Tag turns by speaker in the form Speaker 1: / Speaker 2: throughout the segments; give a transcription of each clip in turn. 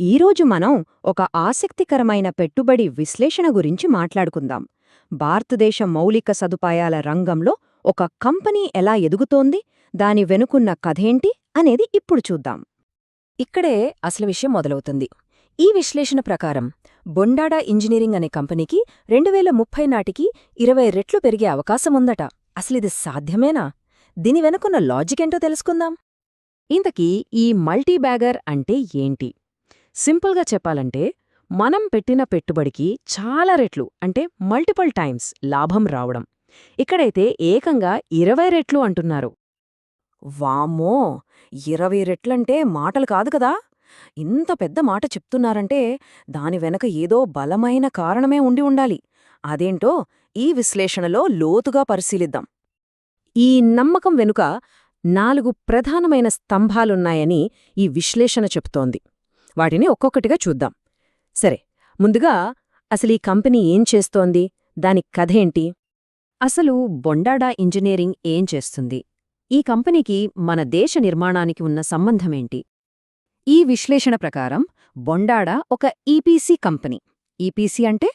Speaker 1: ఈరోజు మనం ఒక ఆసక్తికరమైన పెట్టుబడి విశ్లేషణ గురించి మాట్లాడుకుందాం. భారతదేశ మౌలిక సదుపాయాల రంగంలో ఒక కంపెనీ ఎలా ఎదుగుతోంది, దాని వెనుకున్న కథేంటి అనేది ఇప్పుడు చూద్దాం.
Speaker 2: ఇక్కడే అసలు విషయం మొదలవుతుంది. ఈ విశ్లేషణ ప్రకారం బొండాడా ఇంజనీరింగ్ అనే కంపెనీకి 2030 నాటికి 20 రెట్లు పెరిగే అవకాశముందట. అసలిది సాధ్యమేనా? దీని వెనుకున్న లాజికేంటో తెలుసుకుందాం.
Speaker 1: ఇంతకీ ఈ మల్టీబ్యాగర్ అంటే ఏంటి? సింపుల్గా చెప్పాలంటే, మనం పెట్టిన పెట్టుబడికి చాలా రెట్లు అంటే మల్టిపుల్ టైమ్స్ లాభం రావడం. ఇక్కడైతే ఏకంగా 20 రెట్లు అంటున్నారు.
Speaker 2: వామ్మో, 20 రెట్లంటే మాటలు కాదు కదా! ఇంత పెద్ద మాట చెప్తున్నారంటే దాని వెనక ఏదో బలమైన కారణమే ఉండి ఉండాలి. అదేంటో ఈ విశ్లేషణలో లోతుగా పరిశీలిద్దాం.
Speaker 1: ఈ నమ్మకం వెనుక 4 ప్రధానమైన స్తంభాలున్నాయని ఈ విశ్లేషణ చెప్తోంది. వాటిని ఒక్కొక్కటిగా చూద్దాం. సరే, ముందుగా అసలు ఈ కంపెనీ ఏం చేస్తోంది, దాని కథేంటి?
Speaker 2: అసలు బొండాడా ఇంజనీరింగ్ ఏం చేస్తుంది? ఈ కంపెనీకి మన దేశ నిర్మాణానికి ఉన్న సంబంధమేంటి? ఈ విశ్లేషణ ప్రకారం బొండాడా ఒక ఈపీసీ కంపెనీ. ఈపీసీ అంటే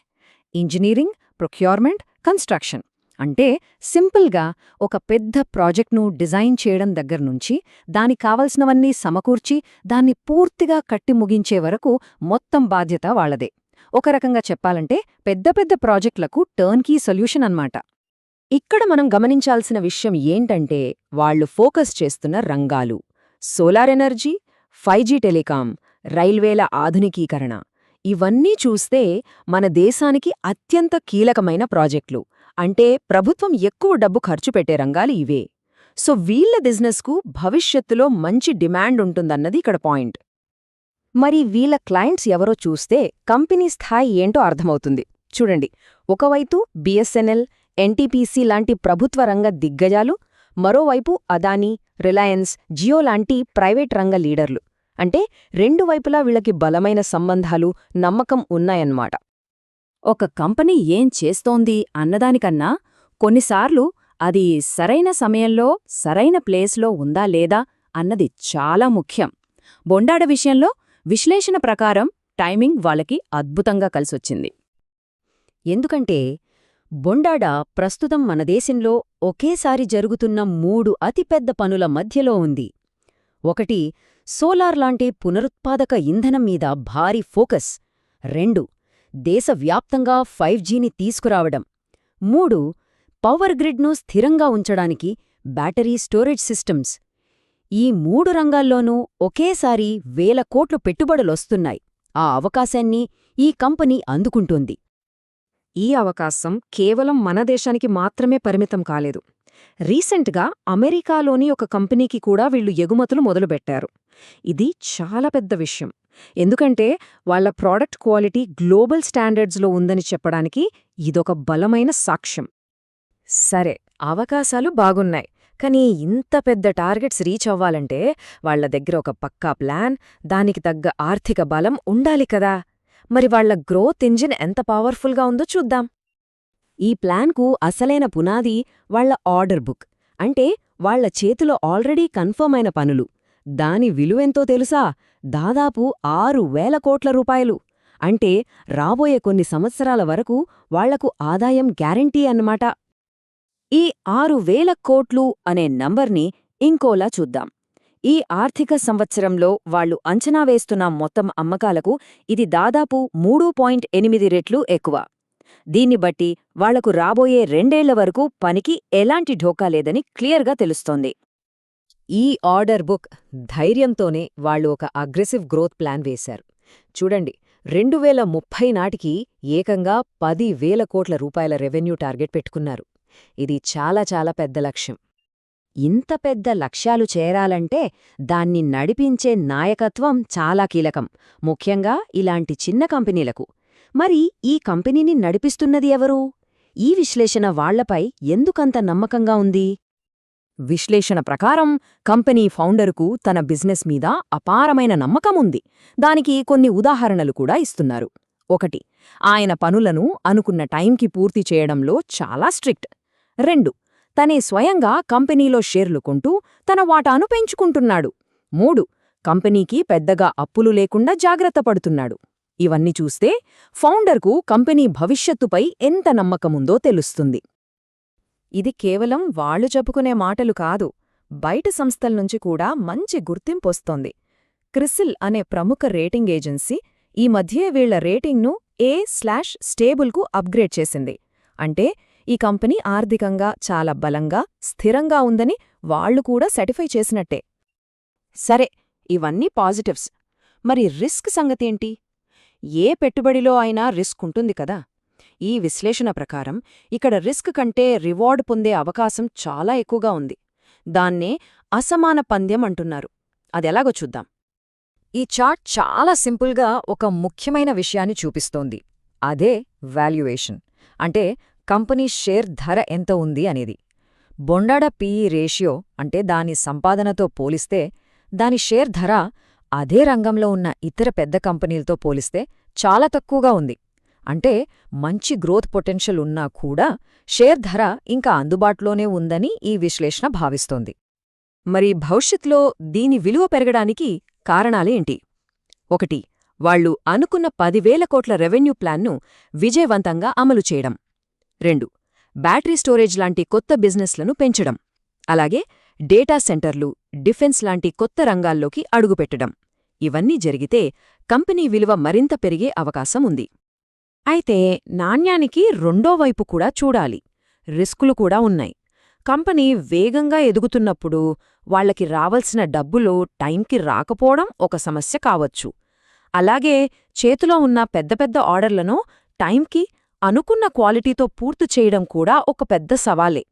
Speaker 2: ఇంజనీరింగ్, ప్రొక్యూర్మెంట్, కన్స్ట్రక్షన్. అంటే సింపుల్గా ఒక పెద్ద ప్రాజెక్ట్ను డిజైన్ చేయడం దగ్గర్నుంచి దానికి కావలసినవన్నీ సమకూర్చి దాన్ని పూర్తిగా కట్టి ముగించే వరకు మొత్తం బాధ్యత వాళ్లదే. ఒక రకంగా చెప్పాలంటే పెద్ద పెద్ద ప్రాజెక్టులకు టర్న్కీ సొల్యూషన్ అన్నమాట.
Speaker 1: ఇక్కడ మనం గమనించాల్సిన విషయం ఏంటంటే, వాళ్లు ఫోకస్ చేస్తున్న రంగాలు సోలార్ ఎనర్జీ, 5G టెలికాం, రైల్వేల ఆధునికీకరణ. ఇవన్నీ చూస్తే మన దేశానికి అత్యంత కీలకమైన ప్రాజెక్టులు. అంటే ప్రభుత్వం ఎక్కువ డబ్బు ఖర్చు పెట్టే రంగాలు ఇవే. సో వీళ్ల బిజినెస్కు భవిష్యత్తులో మంచి డిమాండ్ ఉంటుందన్నది ఇక్కడ పాయింట్.
Speaker 2: మరి వీళ్ల క్లయింట్స్ ఎవరో చూస్తే కంపెనీ స్థాయి ఏంటో అర్థమవుతుంది. చూడండి, ఒకవైపు బిఎస్ఎన్ఎల్, ఎన్టీపీసీ లాంటి ప్రభుత్వ రంగ దిగ్గజాలు, మరోవైపు అదానీ, రిలయన్స్, జియో లాంటి ప్రైవేట్ రంగ లీడర్లు. అంటే రెండు వైపులా వీళ్లకి బలమైన సంబంధాలు, నమ్మకం ఉన్నాయన్నమాట. ఒక కంపెనీ ఏం చేస్తోంది అన్నదానికన్నా కొన్నిసార్లు అది సరైన సమయంలో సరైన ప్లేస్లో ఉందా లేదా అన్నది చాలా ముఖ్యం. బొండాడ విషయంలో విశ్లేషణ ప్రకారం టైమింగ్ వాళ్ళకి అద్భుతంగా కలిసొచ్చింది. ఎందుకంటే బొండాడ ప్రస్తుతం మన దేశంలో ఒకేసారి జరుగుతున్న 3 అతిపెద్ద పనుల మధ్యలో ఉంది. ఒకటి, సోలార్ లాంటి పునరుత్పాదక ఇంధనం మీద భారీ ఫోకస్. 2, దేశవ్యాప్తంగా 5Gని తీసుకురావడం. 3, పవర్ గ్రిడ్ను స్థిరంగా ఉంచడానికి బ్యాటరీ స్టోరేజ్ సిస్టమ్స్. ఈ 3 రంగాల్లోనూ ఒకేసారి వేల కోట్లు పెట్టుబడులొస్తున్నాయి. ఆ అవకాశాన్ని ఈ కంపెనీ అందుకుంటోంది.
Speaker 1: ఈ అవకాశం కేవలం మన దేశానికి మాత్రమే పరిమితం కాలేదు. రీసెంట్గా అమెరికాలోని ఒక కంపెనీకి కూడా వీళ్లు ఎగుమతులు మొదలుపెట్టారు. ఇది చాలా పెద్ద విషయం. ఎందుకంటే వాళ్ల ప్రోడక్ట్ క్వాలిటీ గ్లోబల్ స్టాండర్డ్స్లో ఉందని చెప్పడానికి ఇదొక బలమైన సాక్ష్యం.
Speaker 2: సరే, అవకాశాలు బాగున్నాయి. కానీ ఇంత పెద్ద టార్గెట్స్ రీచ్ అవ్వాలంటే వాళ్ల దగ్గర ఒక పక్కా ప్లాన్, దానికి తగ్గ ఆర్థిక బలం ఉండాలి కదా. మరి వాళ్ల గ్రోత్ ఇంజిన్ ఎంత పవర్ఫుల్గా ఉందో చూద్దాం. ఈ ప్లాన్కు అసలైన పునాది వాళ్ల ఆర్డర్ బుక్. అంటే వాళ్ల చేతిలో ఆల్రెడీ కన్ఫర్మ్ అయిన పనులు. దాని విలువెంతో తెలుసా? దాదాపు 6,000 కోట్ల రూపాయలు. అంటే రాబోయే కొన్ని సంవత్సరాల వరకు వాళ్లకు ఆదాయం గ్యారంటీ అన్నమాట. ఈ 6,000 కోట్లు అనే నంబర్ని ఇంకోలా చూద్దాం. ఈ ఆర్థిక సంవత్సరంలో వాళ్లు అంచనా వేస్తున్న మొత్తం అమ్మకాలకు ఇది దాదాపు 3.8 రెట్లు ఎక్కువ. దీన్ని బట్టి వాళ్లకు రాబోయే 2 ఏళ్ల వరకు పనికి ఎలాంటి ఢోకా లేదని క్లియర్గా తెలుస్తోంది. ఈ ఆర్డర్ బుక్ ధైర్యంతోనే వాళ్లు ఒక అగ్రెసివ్ గ్రోత్ ప్లాన్ వేశారు. చూడండి, 2030 నాటికి ఏకంగా 10,000 కోట్ల రూపాయల రెవెన్యూ టార్గెట్ పెట్టుకున్నారు. ఇది చాలా చాలా పెద్ద లక్ష్యం. ఇంత పెద్ద లక్ష్యాలు చేరాలంటే దాన్ని నడిపించే నాయకత్వం చాలా కీలకం, ముఖ్యంగా ఇలాంటి చిన్న కంపెనీలకు. మరి ఈ కంపెనీని నడిపిస్తున్నది ఎవరు? ఈ విశ్లేషణ వాళ్లపై ఎందుకంత నమ్మకంగా ఉంది? విశ్లేషణ ప్రకారం కంపెనీ ఫౌండరుకు తన బిజినెస్ మీద అపారమైన నమ్మకముంది. దానికి కొన్ని ఉదాహరణలు కూడా ఇస్తున్నారు. 1, ఆయన పనులను అనుకున్న టైంకి పూర్తి చేయడంలో చాలా స్ట్రిక్ట్. 2, తనే స్వయంగా కంపెనీలో షేర్లు కొంటూ తన వాటాను పెంచుకుంటున్నాడు. 3,
Speaker 1: కంపెనీకి పెద్దగా అప్పులు లేకుండా జాగ్రత్త పడుతున్నాడు. ఇవన్నీ చూస్తే ఫౌండర్కు కంపెనీ భవిష్యత్తుపై ఎంత నమ్మకముందో తెలుస్తుంది.
Speaker 2: ఇది కేవలం వాళ్ళు చెప్పుకునే మాటలు కాదు, బయట సంస్థల్నుంచి కూడా మంచి గుర్తింపొస్తోంది. క్రిసిల్ అనే ప్రముఖ రేటింగ్ ఏజెన్సీ ఈ మధ్యే వీళ్ల రేటింగ్ను A/స్టేబుల్కు అప్గ్రేడ్ చేసింది. అంటే ఈ కంపెనీ ఆర్థికంగా చాలా బలంగా, స్థిరంగా ఉందని వాళ్లు కూడా సర్టిఫై చేసినట్టే.
Speaker 1: సరే, ఇవన్నీ పాజిటివ్స్. మరి రిస్క్ సంగతేంటి? ఏ పెట్టుబడిలో అయినా రిస్క్ ఉంటుంది కదా. ఈ విశ్లేషణ ప్రకారం ఇక్కడ రిస్క్ కంటే రివార్డ్ పొందే అవకాశం చాలా ఎక్కువగా ఉంది. దాన్నే అసమాన పందెం అంటున్నారు. అదెలాగో చూద్దాం.
Speaker 2: ఈ చార్ట్ చాలా సింపుల్గా ఒక ముఖ్యమైన విషయాన్ని చూపిస్తోంది. అదే వాల్యుయేషన్. అంటే కంపెనీ షేర్ ధర ఎంత ఉంది అనేది. బొండాడ పీఈ రేషియో అంటే దాని సంపాదనతో పోలిస్తే దాని షేర్ ధర అదే రంగంలో ఉన్న ఇతర పెద్ద కంపెనీలతో పోలిస్తే చాలా తక్కువగా ఉంది. అంటే మంచి గ్రోత్ పొటెన్షియల్ ఉన్నా కూడా షేర్ ధర ఇంకా అందుబాటులోనే ఉందని ఈ విశ్లేషణ భావిస్తోంది.
Speaker 1: మరి భవిష్యత్తులో దీని విలువ పెరగడానికి కారణాలేంటి? 1. వాళ్లు అనుకున్న 10,000 కోట్ల రెవెన్యూ ప్లాన్ను విజయవంతంగా అమలు చేయడం. 2. బ్యాటరీ స్టోరేజ్ లాంటి కొత్త బిజినెస్లను పెంచడం. అలాగే డేటా సెంటర్లు, డిఫెన్స్ లాంటి కొత్త రంగాల్లోకి అడుగుపెట్టడం. ఇవన్నీ జరిగితే కంపెనీ విలువ మరింత పెరిగే అవకాశం ఉంది. అయితే నాణ్యానికి రెండో వైపు కూడా చూడాలి. రిస్కులు కూడా ఉన్నాయి. కంపెనీ వేగంగా ఎదుగుతున్నప్పుడు వాళ్లకి రావలసిన డబ్బులు టైంకి రాకపోవడం ఒక సమస్య కావచ్చు. అలాగే చేతిలో ఉన్న పెద్ద పెద్ద ఆర్డర్లను టైంకి అనుకున్న క్వాలిటీతో పూర్తి చేయడం కూడా ఒక పెద్ద సవాలే.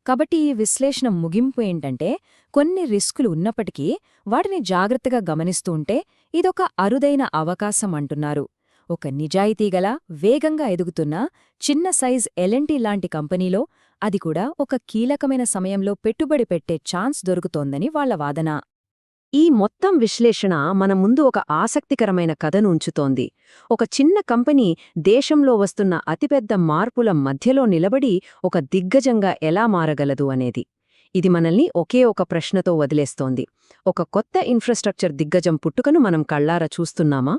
Speaker 2: కాబట్టి ఈ విశ్లేషణ ముగింపు ఏంటంటే, కొన్ని రిస్కులు ఉన్నప్పటికీ వాటిని జాగ్రత్తగా గమనిస్తూ ఉంటే ఇదొక అరుదైన అవకాశం అంటున్నారు. ఒక నిజాయితీగల, వేగంగా ఎదుగుతున్న చిన్న సైజ్ ఎల్ఎన్టీ లాంటి కంపెనీలో, అది కూడా ఒక కీలకమైన సమయంలో పెట్టుబడి పెట్టే ఛాన్స్ దొరుకుతోందని వాళ్ల వాదన.
Speaker 1: ఈ మొత్తం విశ్లేషణ మన ముందు ఒక ఆసక్తికరమైన కథను ఉంచుతోంది. ఒక చిన్న కంపెనీ దేశంలో వస్తున్న అతిపెద్ద మార్పుల మధ్యలో నిలబడి ఒక దిగ్గజంగా ఎలా మారగలదు అనేది. ఇది మనల్ని ఒకే ఒక ప్రశ్నతో వదిలేస్తోంది. ఒక కొత్త ఇన్ఫ్రాస్ట్రక్చర్ దిగ్గజం పుట్టుకను మనం కళ్లారా చూస్తున్నామా?